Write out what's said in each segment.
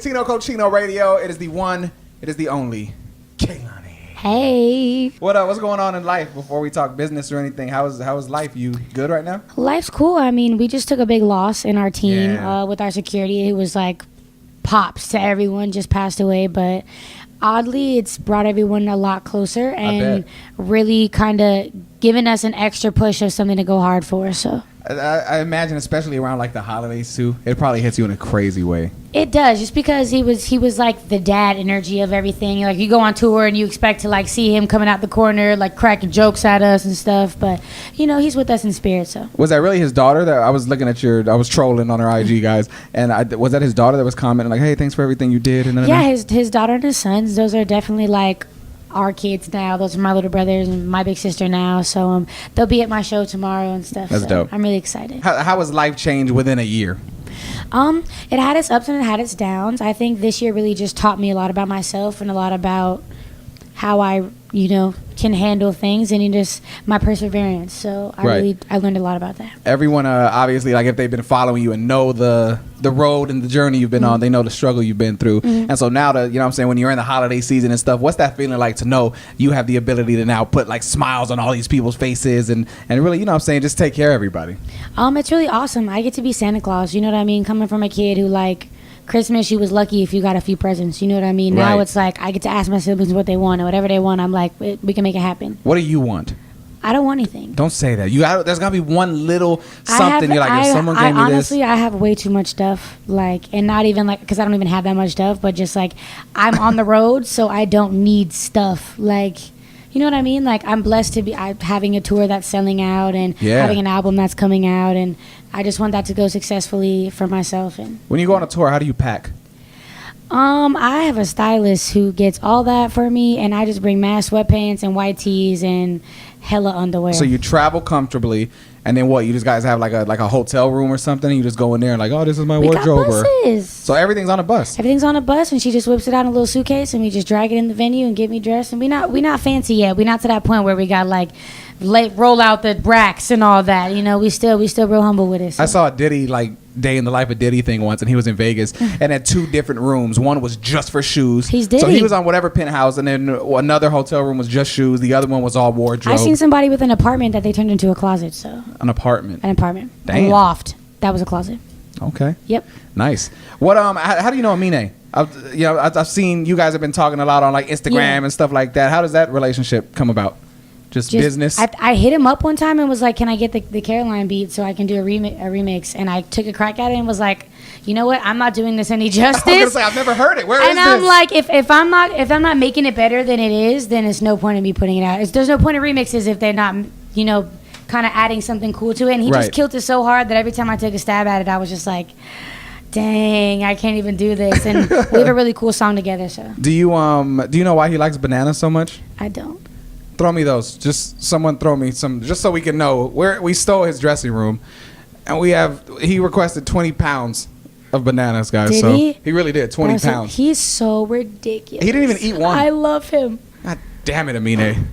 Tino Cochino Radio. It is the one, it is the only, Kehlani. Hey. What's going on in life before we talk business or anything? How is life? You good right now? Life's cool. I mean, we just took a big loss in our team with our security. It was like pops to everyone, just passed away. But oddly, it's brought everyone a lot closer and really kind of given us an extra push of something to go hard for. So I imagine, especially around like the holidays too, it probably hits you in a crazy way. It does, just because he was like the dad energy of everything. Like, you go on tour and you expect to like see him coming out the corner, like cracking jokes at us and stuff. But you know, he's with us in spirit. So was that really his daughter? That I was looking at I was trolling on her IG, guys, and was that his daughter that was commenting like, "Hey, thanks for everything you did"? And yeah, his daughter and his sons. Those are definitely like our kids now. Those are my little brothers and my big sister now. So they'll be at my show tomorrow and stuff. That's dope. I'm really excited. How has life changed within a year? It had its ups and it had its downs. I think this year really just taught me a lot about myself and a lot about how I, can handle things and just my perseverance. So I learned a lot about that. Everyone, obviously, like if they've been following you and know the road and the journey you've been on, they know the struggle you've been through. And so now when you're in the holiday season and stuff, what's that feeling like to know you have the ability to now put like smiles on all these people's faces and really, just take care of everybody? It's really awesome. I get to be Santa Claus. You know what I mean? Coming from a kid who like Christmas, you was lucky if you got a few presents. You know what I mean? Now it's like I get to ask my siblings what they want, and whatever they want, I'm like, we can make it happen. What do you want? I don't want anything. Don't say that. There's gotta be one little something. If someone gave me honestly, this. I have way too much stuff. And not even because I don't even have that much stuff. But just I'm on the road, so I don't need stuff. You know what I mean? I'm blessed to be having a tour that's selling out and having an album that's coming out, and I just want that to go successfully for myself. And when you go on a tour, how do you pack? I have a stylist who gets all that for me, and I just bring mad sweatpants and white tees and hella underwear. So you travel comfortably, and then what? You just guys have like a hotel room or something, and you just go in there and like, oh, this is my wardrobe. Got buses. So everything's on a bus. Everything's on a bus, and she just whips it out in a little suitcase, and we just drag it in the venue and get me dressed. And we not fancy yet. We not to that point where we got roll out the racks and all that. We still real humble with it. So. I saw a Diddy day in the life of Diddy thing once, and he was in Vegas and had two different rooms. One was just for shoes. He's Diddy. So he was on whatever penthouse, and then another hotel room was just shoes. The other one was all wardrobe. I seen somebody with an apartment that they turned into a closet. So an apartment. Damn. A loft. That was a closet. Okay. Yep. Nice. What how do you know Aminé? I've seen you guys have been talking a lot on Instagram and stuff like that. How does that relationship come about? Just business? I hit him up one time and was like, can I get the Kehlani beat so I can do a remix? And I took a crack at it and was like, you know what? I'm not doing this any justice. I was gonna say, I've never heard it. Where is this? And I'm like, if I'm not making it better than it is, then it's no point in me putting it out. There's no point in remixes if they're not, kind of adding something cool to it. And he just killed it so hard that every time I took a stab at it, I was just like, dang, I can't even do this. And we have a really cool song together. So do you know why he likes bananas so much? I don't. Throw me those. Just someone throw me some, just so we can know. We stole his dressing room, and he requested 20 pounds of bananas, guys. Did he? He really did. 20 pounds. He's so ridiculous. He didn't even eat one. I love him. God damn it, Aminé.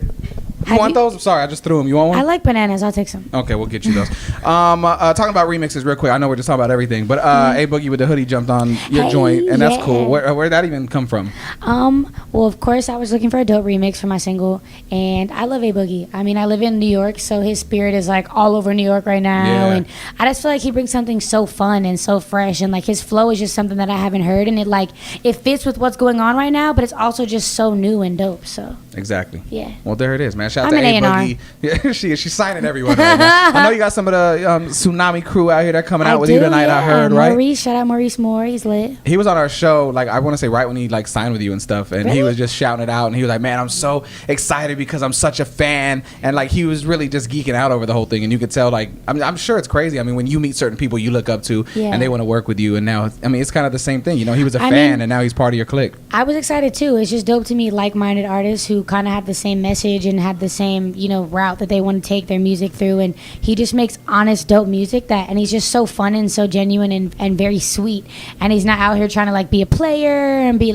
You want those? I'm sorry, I just threw them. You want one? I like bananas. I'll take some. Okay, we'll get you those. Talking about remixes real quick. I know we're just talking about everything, but A Boogie with the Hoodie jumped on your joint, and that's cool. Where'd that even come from? Well, of course, I was looking for a dope remix for my single, and I love A Boogie. I mean, I live in New York, so his spirit is all over New York right now, and I just feel like he brings something so fun and so fresh, and his flow is just something that I haven't heard, and it fits with what's going on right now, but it's also just so new and dope. So exactly. Yeah. Well, there it is, man. Shout out to A Boogie. Yeah, she's signing everyone right now. I know you got some of the Tsunami crew out here that are coming out with you tonight. I heard, right? Maurice, shout out Maurice Moore. He's lit. He was on our show, I want to say right when he signed with you and stuff, and he was just shouting it out, and he was like, "Man, I'm so excited because I'm such a fan," and he was really just geeking out over the whole thing, and you could tell I'm sure it's crazy. I mean, when you meet certain people you look up to, and they want to work with you, and now it's kind of the same thing. He was a fan, and now he's part of your clique. I was excited too. It's just dope to meet like-minded artists who kind of have the same message and have the same route that they want to take their music through, and he just makes honest, dope music and he's just so fun and so genuine and very sweet, and he's not out here trying to be a player and be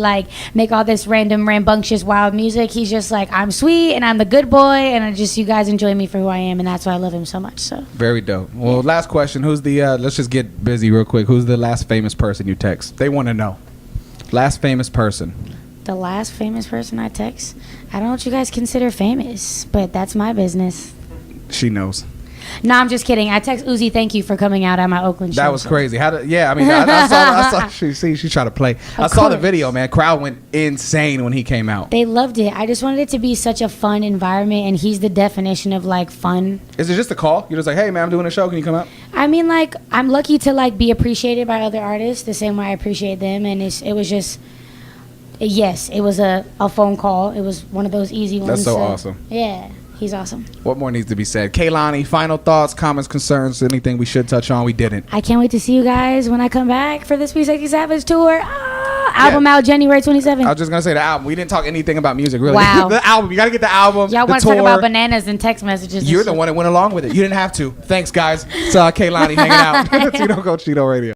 make all this random rambunctious wild music. He's just I'm sweet and I'm the good boy, and you guys enjoy me for who I am, and that's why I love him so much. So very dope. Well, last question, who's the let's just get busy real quick, who's the last famous person you text? They want to know. Last famous person. The last famous person I text? I don't know what you guys consider famous, but that's my business. She knows. No, I'm just kidding. I text Uzi, thank you for coming out at my Oakland show. That was crazy. Yeah, I mean, I saw she tried to play. I saw the video, man. Crowd went insane when he came out. They loved it. I just wanted it to be such a fun environment, and he's the definition of like fun. Is it just a call? You're just like, hey, man, I'm doing a show. Can you come out? I mean, like, I'm lucky to like be appreciated by other artists the same way I appreciate them, and it was just, yes, it was a phone call. It was one of those easy ones. That's so awesome. Yeah. He's awesome. What more needs to be said? Kehlani, final thoughts, comments, concerns, anything we should touch on? We didn't. I can't wait to see you guys when I come back for the Sweet Sexy Savage tour. Album out January 27th. I was just going to say the album. We didn't talk anything about music, really. Wow. The album. You got to get the album. Y'all want to talk about bananas and text messages. You're the one that went along with it. You didn't have to. Thanks, guys. It's Kehlani hanging out. Cheeto Go Cheeto Radio.